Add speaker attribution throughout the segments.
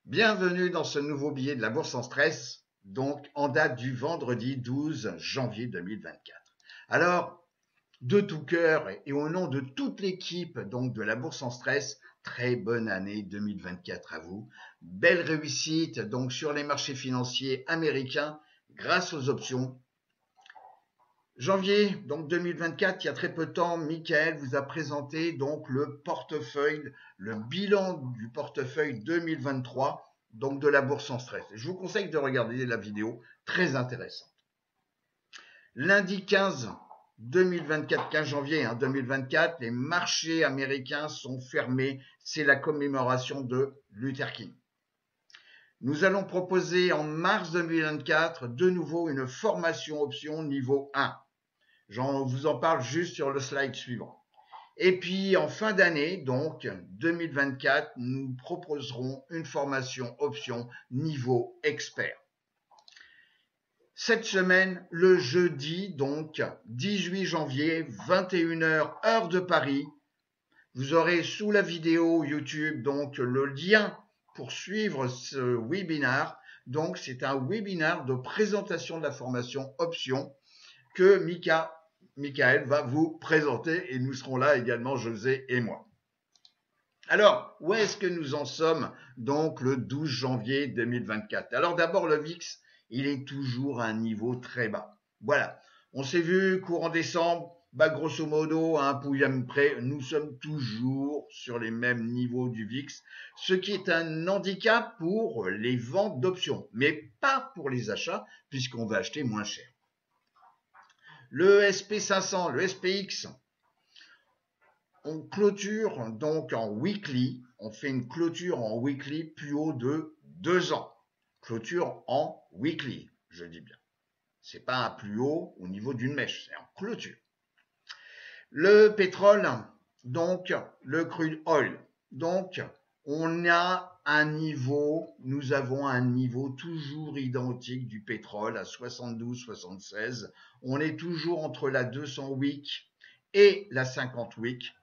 Speaker 1: Bienvenue dans ce nouveau billet de la Bourse en stress, donc en date du vendredi 12 janvier 2024. Alors, de tout cœur et au nom de toute l'équipe donc de la Bourse en stress, très bonne année 2024 à vous. Belle réussite donc sur les marchés financiers américains grâce aux options. Janvier donc 2024, il y a très peu de temps, Michael vous a présenté donc le portefeuille, le bilan du portefeuille 2023 donc de la bourse en stress. Je vous conseille de regarder la vidéo, très intéressante. Lundi 15 janvier 2024, les marchés américains sont fermés. C'est la commémoration de Luther King. Nous allons proposer en mars 2024 de nouveau une formation option niveau 1. Je vous en parle juste sur le slide suivant. Et puis en fin d'année, donc 2024, nous proposerons une formation option niveau expert. Cette semaine, le jeudi, donc 18 janvier, 21h, heure de Paris, vous aurez sous la vidéo YouTube donc le lien pour suivre ce webinaire. Donc c'est un webinaire de présentation de la formation option que Michael va vous présenter et nous serons là également, José et moi. Alors, où est-ce que nous en sommes donc le 12 janvier 2024? Alors d'abord, le VIX, il est toujours à un niveau très bas. Voilà, on s'est vu courant décembre, grosso modo, à un pouillème près, nous sommes toujours sur les mêmes niveaux du VIX, ce qui est un handicap pour les ventes d'options, mais pas pour les achats, puisqu'on va acheter moins cher. Le SP500, le SPX, on clôture donc en weekly, on fait une clôture en weekly plus haut de 2 ans. Clôture en weekly, je dis bien. C'est pas un plus haut au niveau d'une mèche, c'est en clôture. Le pétrole, donc le crude oil, donc on a un niveau, nous avons un niveau toujours identique du pétrole à 72-76. On est toujours entre la 200 week et la 50 week.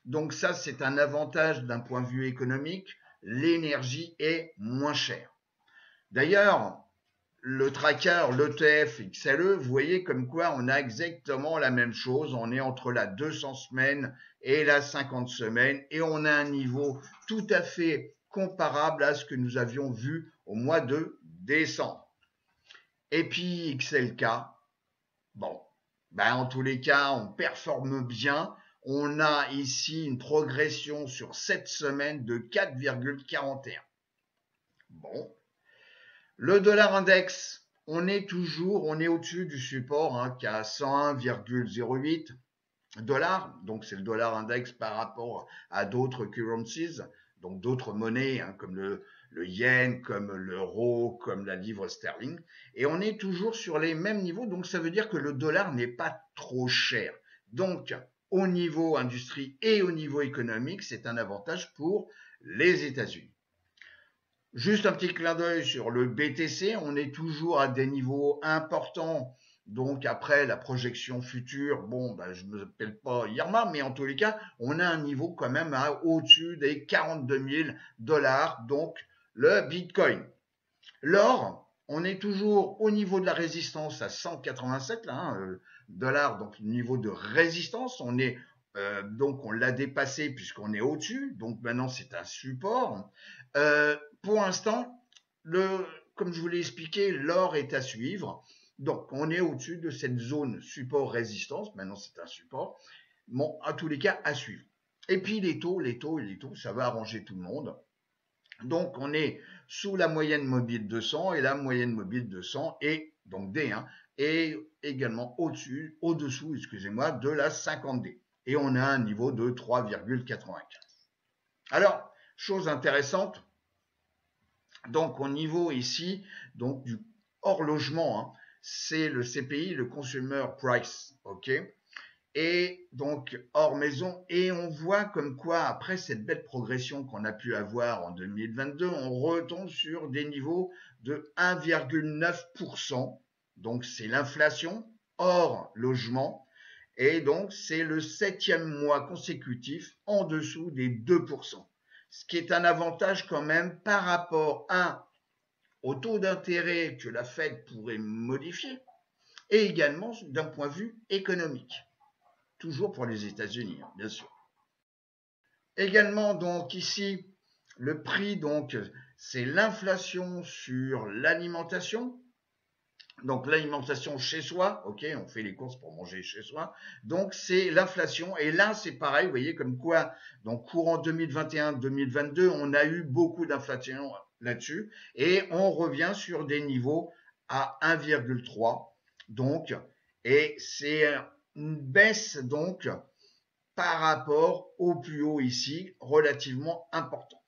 Speaker 1: Donc ça, c'est un avantage d'un point de vue économique. L'énergie est moins chère. D'ailleurs, le tracker, l'ETF XLE, vous voyez comme quoi on a exactement la même chose. On est entre la 200 semaines et la 50 semaines et on a un niveau tout à fait comparable à ce que nous avions vu au mois de décembre. Et puis XLK, bon, en tous les cas, on performe bien. On a ici une progression sur 7 semaines de 4,41. Bon. Le dollar index, on est au-dessus du support qui est à 101,08 dollars. Donc c'est le dollar index par rapport à d'autres currencies, donc d'autres monnaies comme le yen, comme l'euro, comme la livre sterling. Et on est toujours sur les mêmes niveaux, donc ça veut dire que le dollar n'est pas trop cher. Donc au niveau industrie et au niveau économique, c'est un avantage pour les États-Unis. Juste un petit clin d'œil sur le BTC, on est toujours à des niveaux importants. Donc après la projection future, je ne m'appelle pas Irma, mais en tous les cas, on a un niveau quand même au-dessus des 42 000 dollars, donc le Bitcoin. L'or, on est toujours au niveau de la résistance à 187 dollars, donc le niveau de résistance, donc on l'a dépassé puisqu'on est au-dessus, donc maintenant c'est un support. Pour l'instant, comme je vous l'ai expliqué, l'or est à suivre. Donc, on est au-dessus de cette zone support-résistance. Maintenant, c'est un support. Bon, à tous les cas, à suivre. Et puis, les taux, ça va arranger tout le monde. Donc, on est sous la moyenne mobile 200 et la moyenne mobile 200 et donc D1 et également au-dessous, de la 50D. Et on a un niveau de 3,95. Alors, chose intéressante, donc au niveau ici, donc du hors logement, c'est le CPI, le Consumer Price, ok, et donc hors maison, et on voit comme quoi après cette belle progression qu'on a pu avoir en 2022, on retombe sur des niveaux de 1,9%, donc c'est l'inflation hors logement, et donc c'est le 7e mois consécutif en dessous des 2%. ce qui est un avantage quand même par rapport au taux d'intérêt que la Fed pourrait modifier, et également d'un point de vue économique, toujours pour les États-Unis, hein, bien sûr. Également, donc ici, le prix, donc, c'est l'inflation sur l'alimentation. Donc l'alimentation chez soi, ok, on fait les courses pour manger chez soi. Donc c'est l'inflation. Et là, c'est pareil, vous voyez, comme quoi, donc courant 2021-2022, on a eu beaucoup d'inflation là-dessus. Et on revient sur des niveaux à 1,3. Donc, et c'est une baisse, donc, par rapport au plus haut ici, relativement important.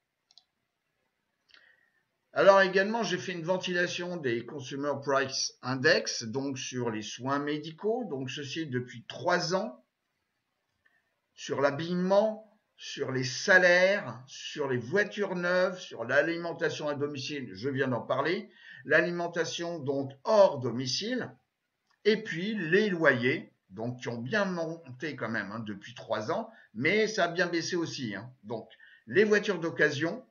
Speaker 1: Alors également, j'ai fait une ventilation des Consumer Price Index, donc sur les soins médicaux, donc ceci depuis 3 ans, sur l'habillement, sur les salaires, sur les voitures neuves, sur l'alimentation à domicile, je viens d'en parler, l'alimentation donc hors domicile, et puis les loyers, donc qui ont bien monté quand même depuis 3 ans, mais ça a bien baissé aussi. Donc les voitures d'occasion,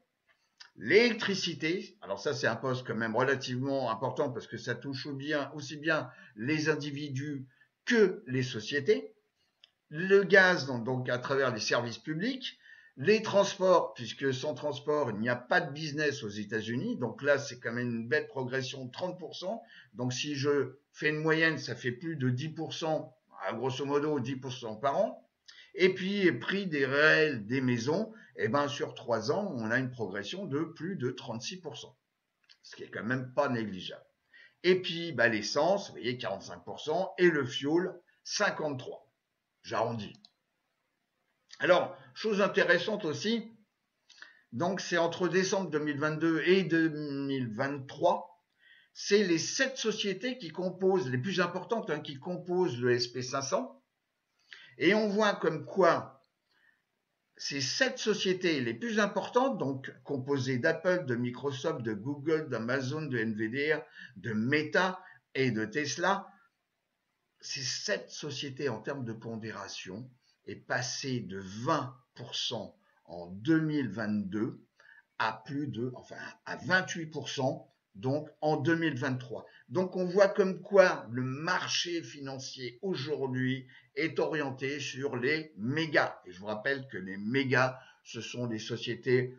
Speaker 1: l'électricité, alors ça c'est un poste quand même relativement important parce que ça touche aussi bien les individus que les sociétés. Le gaz, donc à travers les services publics. Les transports, puisque sans transport, il n'y a pas de business aux États-Unis. Donc là, c'est quand même une belle progression de 30%. Donc si je fais une moyenne, ça fait plus de 10%, grosso modo 10% par an. Et puis, prix des réels des maisons, eh ben, sur 3 ans, on a une progression de plus de 36%, ce qui est quand même pas négligeable. Et puis, l'essence, vous voyez, 45%, et le fioul, 53%. J'arrondis. Alors, chose intéressante aussi, donc c'est entre décembre 2022 et 2023, c'est les 7 sociétés qui composent, les plus importantes, qui composent le SP500. Et on voit comme quoi ces 7 sociétés les plus importantes, donc composées d'Apple, de Microsoft, de Google, d'Amazon, de Nvidia, de Meta et de Tesla, ces 7 sociétés en termes de pondération est passée de 20% en 2022 à à 28% donc en 2023. Donc on voit comme quoi le marché financier aujourd'hui est orienté sur les mégas. Et je vous rappelle que les mégas, ce sont des sociétés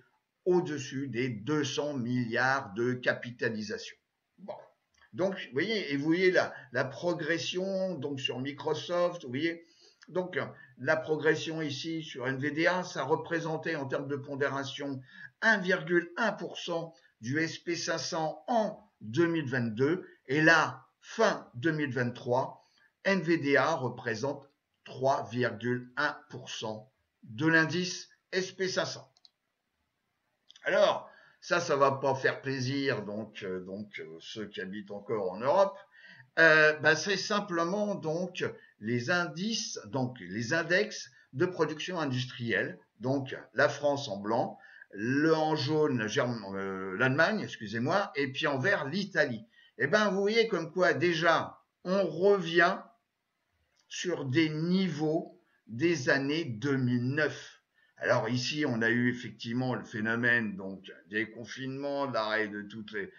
Speaker 1: au-dessus des 200 milliards de capitalisation. Bon. Donc, vous voyez la progression donc sur Microsoft, vous voyez. Donc, la progression ici sur NVDA, ça représentait en termes de pondération 1,1% du SP500 en 2022. Et là, fin 2023, NVDA représente 3,1% de l'indice SP500. Alors, ça va pas faire plaisir donc ceux qui habitent encore en Europe. C'est simplement donc les indices, donc les index de production industrielle. Donc la France en blanc, en jaune l'Allemagne, excusez-moi, et puis en vert l'Italie. Et vous voyez comme quoi déjà on revient sur des niveaux des années 2009. Alors ici, on a eu effectivement le phénomène donc des confinements, l'arrêt de toutes les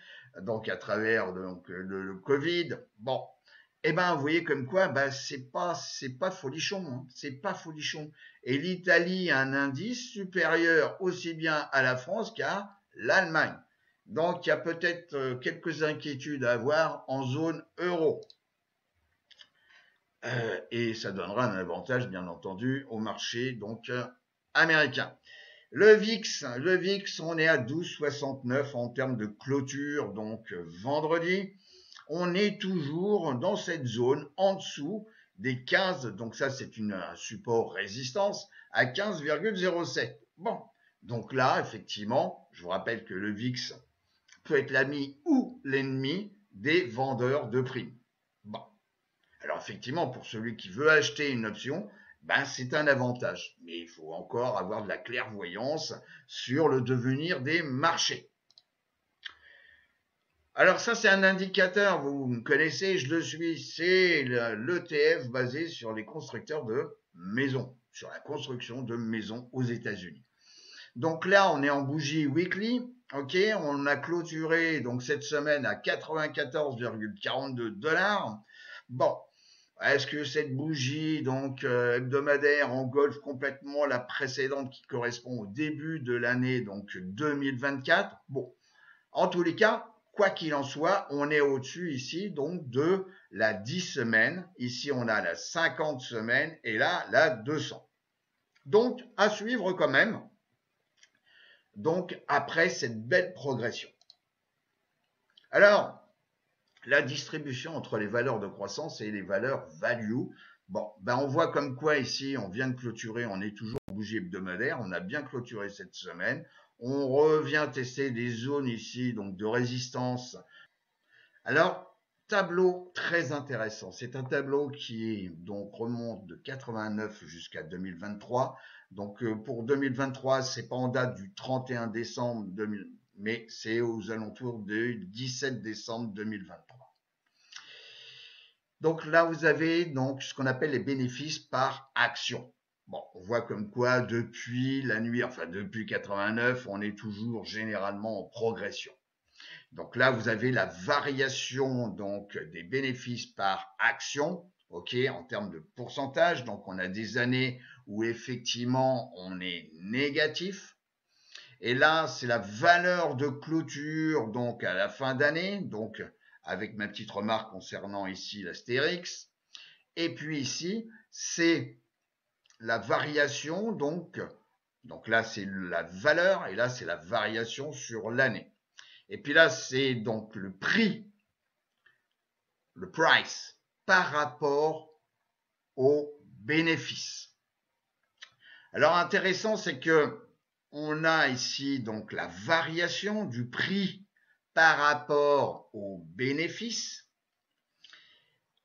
Speaker 1: donc à travers donc le Covid. Bon, vous voyez comme quoi c'est pas folichon, c'est pas folichon. Et l'Italie a un indice supérieur aussi bien à la France qu'à l'Allemagne. Donc il y a peut-être quelques inquiétudes à avoir en zone euro. Et ça donnera un avantage, bien entendu, au marché donc américain. Le VIX, on est à 12,69 en termes de clôture, donc vendredi. On est toujours dans cette zone en dessous des 15, donc ça c'est un support résistance, à 15,07. Bon, donc là, effectivement, je vous rappelle que le VIX peut être l'ami ou l'ennemi des vendeurs de primes. Bon. Alors effectivement, pour celui qui veut acheter une option, c'est un avantage. Mais il faut encore avoir de la clairvoyance sur le devenir des marchés. Alors ça, c'est un indicateur, vous me connaissez, je le suis, c'est l'ETF basé sur les constructeurs de maisons, sur la construction de maisons aux États-Unis. Donc là, on est en bougie weekly. Ok, on a clôturé donc cette semaine à 94,42 $. Bon, est-ce que cette bougie donc hebdomadaire engolfe complètement la précédente qui correspond au début de l'année donc 2024? Bon, en tous les cas, quoi qu'il en soit, on est au-dessus ici donc de la 10 semaines. Ici, on a la 50 semaines et là, la 200. Donc, à suivre quand même. Donc, après cette belle progression. Alors, la distribution entre les valeurs de croissance et les valeurs value. Bon, ben on voit comme quoi ici, on vient de clôturer, on est toujours en bougie hebdomadaire, on a bien clôturé cette semaine. On revient tester des zones ici, donc de résistance. Alors, tableau très intéressant. C'est un tableau qui donc remonte de 89 jusqu'à 2023. Donc pour 2023, c'est pas en date du 31 décembre 2000, mais c'est aux alentours du 17 décembre 2023. Donc là, vous avez donc ce qu'on appelle les bénéfices par action. Bon, on voit comme quoi depuis la nuit, enfin depuis 89, on est toujours généralement en progression. Donc là, vous avez la variation donc des bénéfices par action, ok, en termes de pourcentage. Donc on a des années où effectivement on est négatif. Et là, c'est la valeur de clôture donc à la fin d'année, donc avec ma petite remarque concernant ici l'astérix. Et puis ici, c'est la variation donc là c'est la valeur et là c'est la variation sur l'année. Et puis là, c'est donc le prix, le price, par rapport au bénéfice. Alors, intéressant, c'est que on a ici donc la variation du prix par rapport au bénéfice.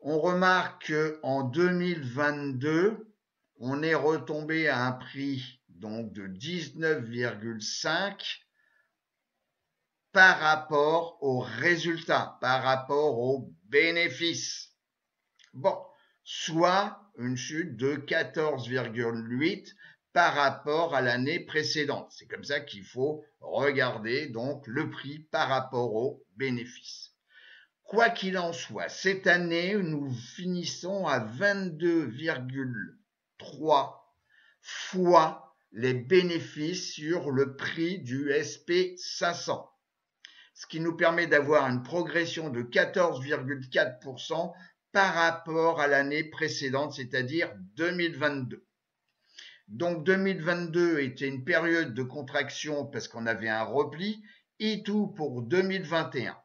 Speaker 1: On remarque qu'en 2022, on est retombé à un prix donc de 19,5 par rapport au résultat, par rapport au bénéfice. Bon, soit une chute de 14,8 par rapport à l'année précédente. C'est comme ça qu'il faut regarder donc le prix par rapport au bénéfice. Quoi qu'il en soit, cette année, nous finissons à 22,3 fois les bénéfices sur le prix du SP500. Ce qui nous permet d'avoir une progression de 14,4% par rapport à l'année précédente, c'est-à-dire 2022. Donc 2022 était une période de contraction parce qu'on avait un repli, et tout pour 2021.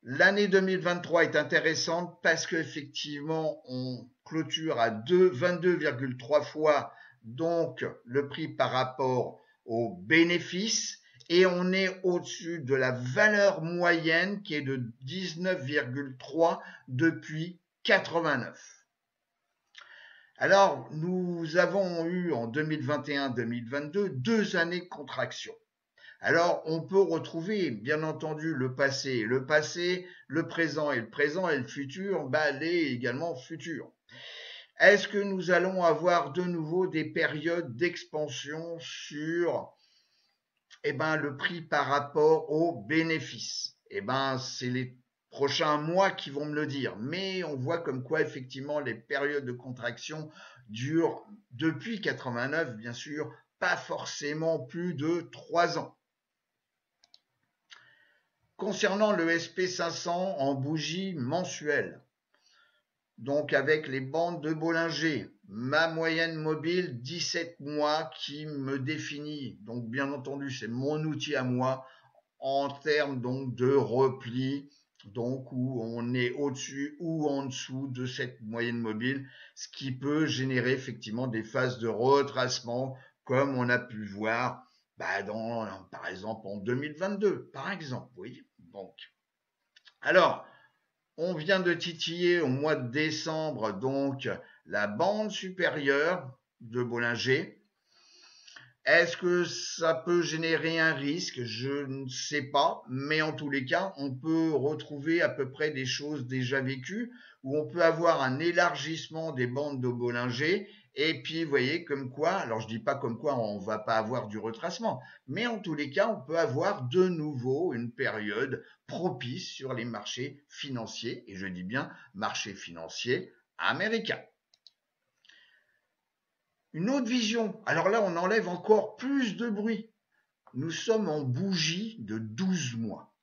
Speaker 1: L'année 2023 est intéressante parce qu'effectivement, on clôture à 22,3 fois donc le prix par rapport au bénéfice. Et on est au-dessus de la valeur moyenne qui est de 19,3 depuis 89. Alors, nous avons eu en 2021-2022 2 années de contraction. Alors, on peut retrouver, bien entendu, le passé, le présent et le futur, l'est également futur. Est-ce que nous allons avoir de nouveau des périodes d'expansion sur le prix par rapport aux bénéfices? C'est les prochains mois qui vont me le dire. Mais on voit comme quoi, effectivement, les périodes de contraction durent depuis 89, bien sûr, pas forcément plus de 3 ans. Concernant le SP500 en bougie mensuelle, donc avec les bandes de Bollinger, ma moyenne mobile 17 mois qui me définit, donc bien entendu c'est mon outil à moi en termes donc de repli, donc où on est au-dessus ou en dessous de cette moyenne mobile, ce qui peut générer effectivement des phases de retracement comme on a pu voir par exemple en 2022, par exemple, oui. Donc, alors, on vient de titiller au mois de décembre donc la bande supérieure de Bollinger. Est-ce que ça peut générer un risque? Je ne sais pas, mais en tous les cas, on peut retrouver à peu près des choses déjà vécues où on peut avoir un élargissement des bandes de Bollinger Et puis, vous voyez, comme quoi, alors je dis pas comme quoi on va pas avoir du retracement, mais en tous les cas, on peut avoir de nouveau une période propice sur les marchés financiers, et je dis bien marchés financiers américains. Une autre vision, alors là, on enlève encore plus de bruit. Nous sommes en bougie de 12 mois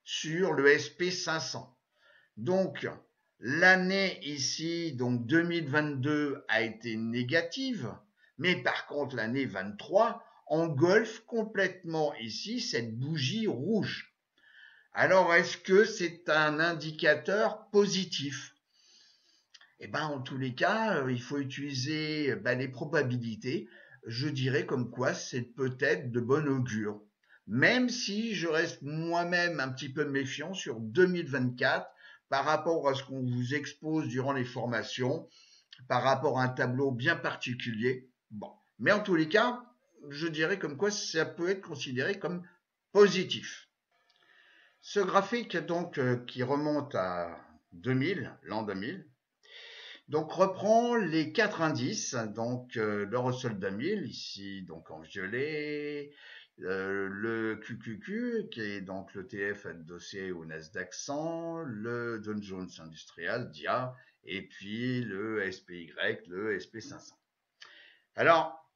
Speaker 1: sur le SP500. Donc, l'année ici, donc 2022, a été négative, mais par contre, l'année 23 engolfe complètement ici cette bougie rouge. Alors, est-ce que c'est un indicateur positif? Eh ben, en tous les cas, il faut utiliser les probabilités. Je dirais comme quoi c'est peut-être de bon augure. Même si je reste moi-même un petit peu méfiant sur 2024 par rapport à ce qu'on vous expose durant les formations, par rapport à un tableau bien particulier. Bon. Mais en tous les cas, je dirais comme quoi ça peut être considéré comme positif. Ce graphique donc qui remonte à 2000, l'an 2000, donc reprend les quatre indices, donc le Russell 2000 ici donc en violet, le QQQ qui est donc l'ETF adossé au Nasdaq 100, le Dow Jones Industrial DIA et puis le SPY, le SP500. Alors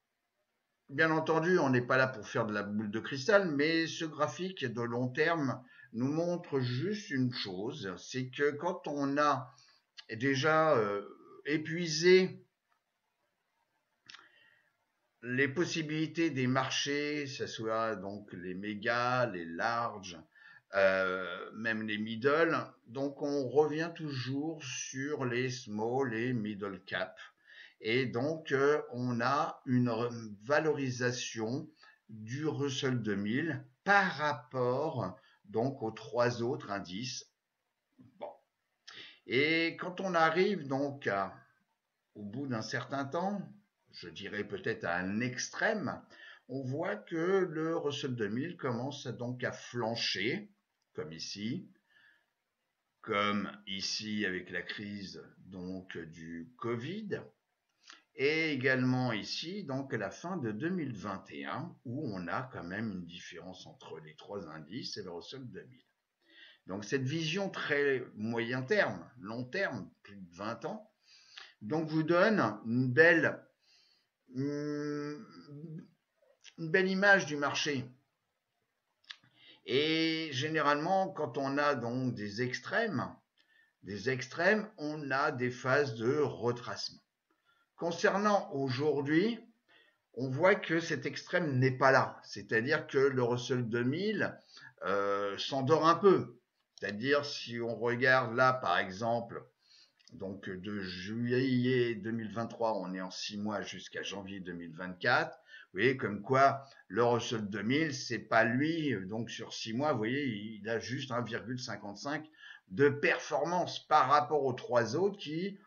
Speaker 1: bien entendu, on n'est pas là pour faire de la boule de cristal, mais ce graphique de long terme nous montre juste une chose, c'est que quand on a déjà épuisé les possibilités des marchés, que ce soit donc les mégas, les larges, même les middle, donc on revient toujours sur les small et middle cap. Et donc on a une valorisation du Russell 2000 par rapport donc aux trois autres indices. Bon. Et quand on arrive donc au bout d'un certain temps, je dirais peut-être à un extrême, on voit que le Russell 2000 commence donc à flancher, comme ici avec la crise donc du Covid, et également ici donc à la fin de 2021 où on a quand même une différence entre les trois indices et le Russell 2000. Donc cette vision très moyen terme, long terme, plus de 20 ans, donc vous donne une belle image du marché. Et généralement, quand on a donc des extrêmes, on a des phases de retracement. Concernant aujourd'hui, on voit que cet extrême n'est pas là. C'est-à-dire que le Russell 2000 s'endort un peu. C'est-à-dire si on regarde là, par exemple, donc de juillet 2023, on est en 6 mois jusqu'à janvier 2024. Vous voyez, comme quoi le Russell 2000, c'est pas lui, donc sur 6 mois, vous voyez, il a juste 1,55 de performance par rapport aux trois autres qui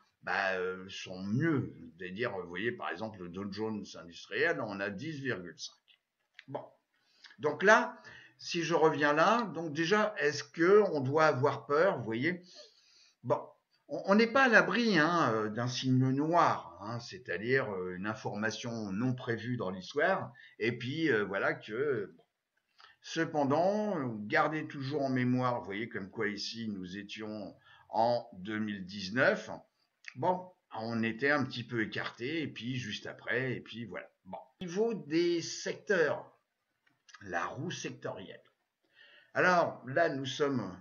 Speaker 1: sont mieux. C'est-à-dire, vous voyez, par exemple, le Dow Jones Industriel, on a 10,5. Bon. Donc là, si je reviens là, donc déjà, est-ce qu'on doit avoir peur, vous voyez? Bon, on n'est pas à l'abri d'un signe noir, c'est-à-dire une information non prévue dans l'histoire, et puis voilà que... Cependant, gardez toujours en mémoire, vous voyez comme quoi ici nous étions en 2019, bon, on était un petit peu écarté, et puis juste après, et puis voilà. Bon. Au niveau des secteurs, la roue sectorielle. Alors là, nous sommes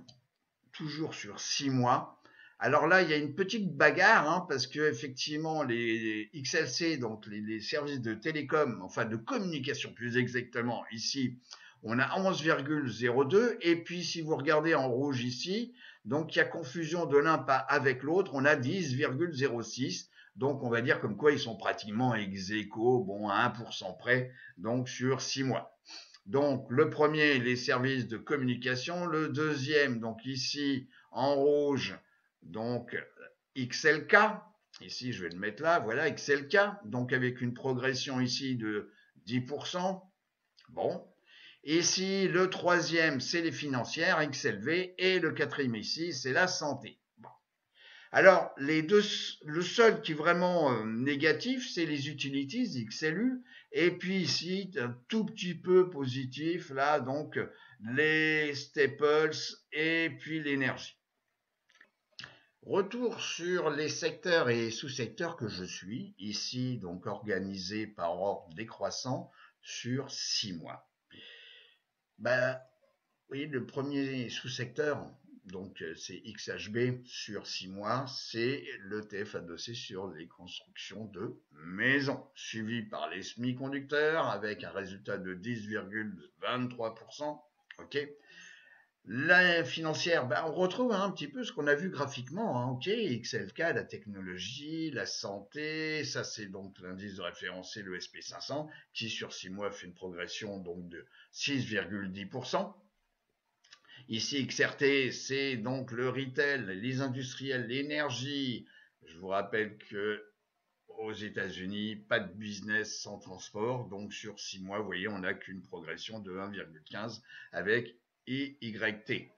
Speaker 1: toujours sur 6 mois. Alors là, il y a une petite bagarre, parce que effectivement, les XLC, donc les services de télécom, enfin de communication plus exactement, ici, on a 11,02. Et puis, si vous regardez en rouge ici, donc il y a confusion de l'un pas avec l'autre, on a 10,06. Donc, on va dire comme quoi ils sont pratiquement ex aequo, bon, à 1% près, donc sur 6 mois. Donc, le premier, les services de communication. Le deuxième, donc ici, en rouge, donc XLK, ici je vais le mettre là, voilà XLK, donc avec une progression ici de 10%, bon. Ici, le troisième, c'est les financières, XLV, et le quatrième ici, c'est la santé. Bon. Alors, le seul qui est vraiment négatif, c'est les utilities, XLU, et puis ici, un tout petit peu positif, là, donc, les staples et puis l'énergie. Retour sur les secteurs et sous-secteurs que je suis, ici, donc, organisés par ordre décroissant sur 6 mois. Ben, vous voyez, le premier sous-secteur, donc c'est XHB sur 6 mois, c'est l'ETF adossé sur les constructions de maisons, suivi par les semi-conducteurs avec un résultat de 10,23%. Ok. La financière, ben, on retrouve un petit peu ce qu'on a vu graphiquement. Hein, ok, XLK, la technologie, la santé, ça c'est donc l'indice de référence, c'est le SP500 qui sur 6 mois fait une progression donc de 6,10%. Ici, XRT, c'est donc le retail, les industriels, l'énergie. Je vous rappelle que aux États-Unis, pas de business sans transport. Donc, sur 6 mois, vous voyez, on n'a qu'une progression de 1,15 avec EYT.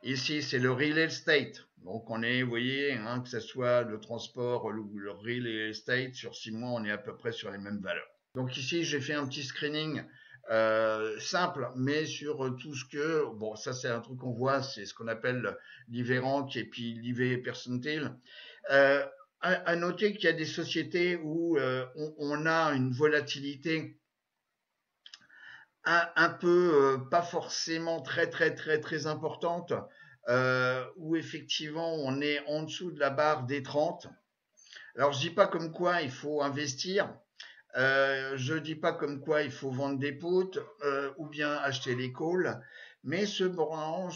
Speaker 1: Ici, c'est le real estate. Donc, on est, vous voyez, hein, que ce soit le transport ou le real estate, sur 6 mois, on est à peu près sur les mêmes valeurs. Donc, ici, j'ai fait un petit screening simple, mais sur tout ce que, bon, ça c'est un truc qu'on voit, c'est ce qu'on appelle l'IV-Rank et puis l'IV-Percentile. À noter qu'il y a des sociétés où on a une volatilité un peu pas forcément très importante, où effectivement on est en dessous de la barre des 30. Alors je dis pas comme quoi il faut investir, je dis pas comme quoi il faut vendre des poutres ou bien acheter les calls, mais cependant,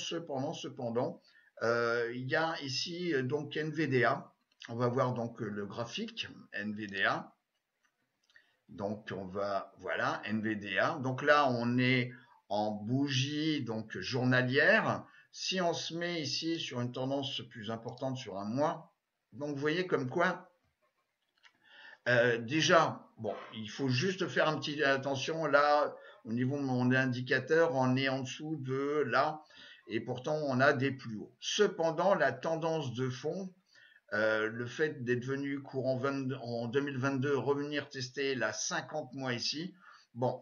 Speaker 1: il y a ici donc NVDA. On va voir donc le graphique NVDA. Donc on va, voilà, NVDA. Donc là on est en bougie donc journalière. Si on se met ici sur une tendance plus importante sur un mois, donc vous voyez comme quoi déjà, bon, il faut juste faire un petit attention là, au niveau de mon indicateur, on est en dessous de là, et pourtant on a des plus hauts. Cependant, la tendance de fond, le fait d'être venu courant en 2022, revenir tester la 50 mois ici, bon,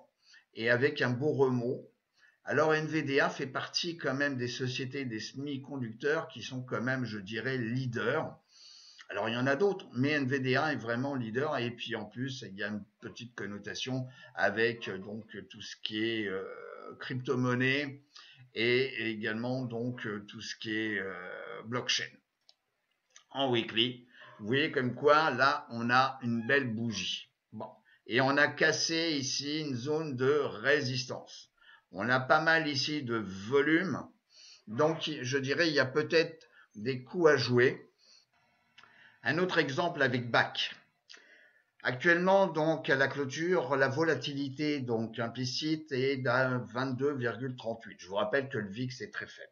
Speaker 1: et avec un beau remot. Alors NVDA fait partie quand même des sociétés des semi-conducteurs qui sont quand même, je dirais, leaders. Alors, il y en a d'autres, mais NVDA est vraiment leader. Et puis, en plus, il y a une petite connotation avec donc tout ce qui est crypto-monnaie et également donc tout ce qui est blockchain. En weekly, vous voyez comme quoi, là, on a une belle bougie. Bon. Et on a cassé ici une zone de résistance. On a pas mal ici de volume. Donc, je dirais, il y a peut-être des coups à jouer. Un autre exemple avec BAC. Actuellement, donc, à la clôture, la volatilité donc implicite est d'un 22,38. Je vous rappelle que le VIX est très faible.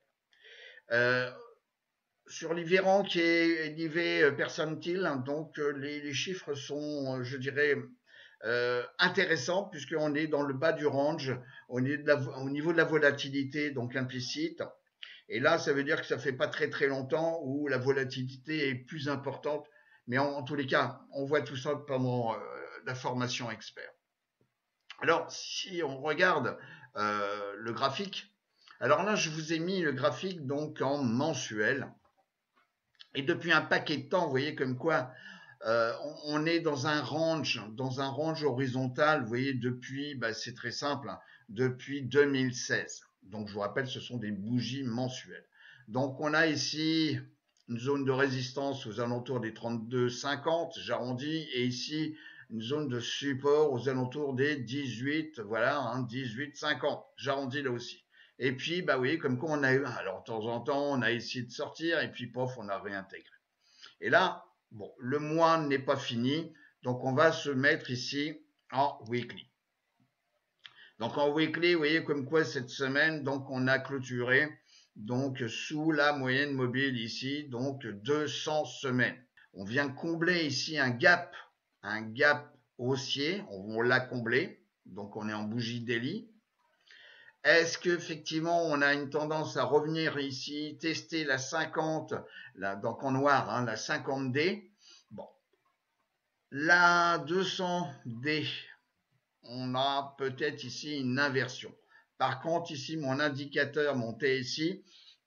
Speaker 1: Sur l'IV-Rank qui est l'IV percentile, donc les chiffres sont, je dirais, intéressants puisqu'on est dans le bas du range au niveau de la volatilité donc implicite. Et là, ça veut dire que ça fait pas très longtemps où la volatilité est plus importante. Mais en tous les cas, on voit tout ça pendant la formation expert. Alors, si on regarde le graphique, alors là, je vous ai mis le graphique donc en mensuel. Et depuis un paquet de temps, vous voyez comme quoi on est dans un range horizontal, vous voyez, depuis, bah, c'est très simple, hein, depuis 2016. Donc, je vous rappelle, ce sont des bougies mensuelles. Donc, on a ici une zone de résistance aux alentours des 32,50, j'arrondis, et ici, une zone de support aux alentours des 18, voilà, hein, 18,50, j'arrondis là aussi. Et puis, bah, vous voyez, comme quoi on a eu, alors de temps en temps, on a essayé de sortir, et puis, pof, on a réintégré. Et là, bon, le mois n'est pas fini, donc on va se mettre ici en weekly. Donc en weekly, vous voyez comme quoi cette semaine, donc on a clôturé donc sous la moyenne mobile ici, donc 200 semaines. On vient combler ici un gap haussier, on l'a comblé, donc on est en bougie daily. Est-ce qu'effectivement, on a une tendance à revenir ici, tester la 50, donc en noir, hein, la 50D. Bon, la 200D, on a peut-être ici une inversion. Par contre, ici, mon indicateur, mon TSI,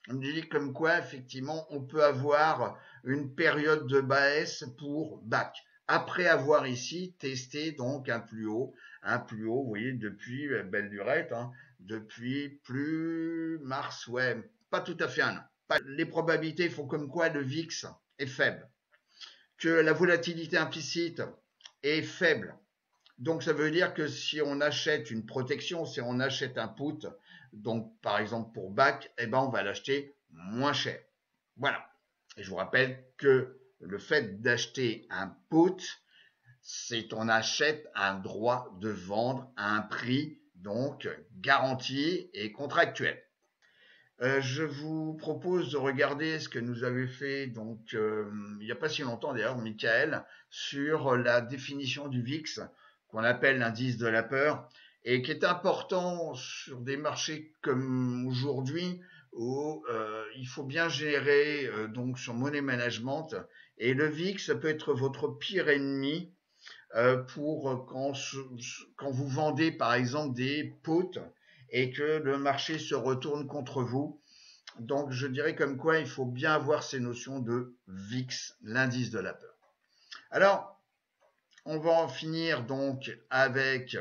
Speaker 1: me dit comme quoi, effectivement, on peut avoir une période de baisse pour back. Après avoir ici testé donc un plus haut, vous voyez, depuis belle lurette, hein, depuis plus mars, ouais, pas tout à fait un an. Les probabilités font comme quoi le VIX est faible, que la volatilité implicite est faible. Donc ça veut dire que si on achète une protection, si on achète un put, donc par exemple pour BAC, eh ben on va l'acheter moins cher. Voilà. Et je vous rappelle que le fait d'acheter un put, c'est on achète un droit de vendre à un prix donc garanti et contractuel. Je vous propose de regarder ce que nous avait fait donc il n'y a pas si longtemps d'ailleurs Michael sur la définition du VIX qu'on appelle l'indice de la peur et qui est important sur des marchés comme aujourd'hui où il faut bien gérer donc son money management et le VIX peut être votre pire ennemi pour quand vous vendez par exemple des puts et que le marché se retourne contre vous. Donc je dirais comme quoi il faut bien avoir ces notions de VIX, l'indice de la peur. Alors, on va en finir donc avec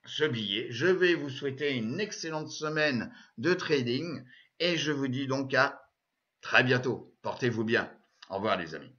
Speaker 1: ce billet. Je vais vous souhaiter une excellente semaine de trading et je vous dis donc à très bientôt. Portez-vous bien. Au revoir les amis.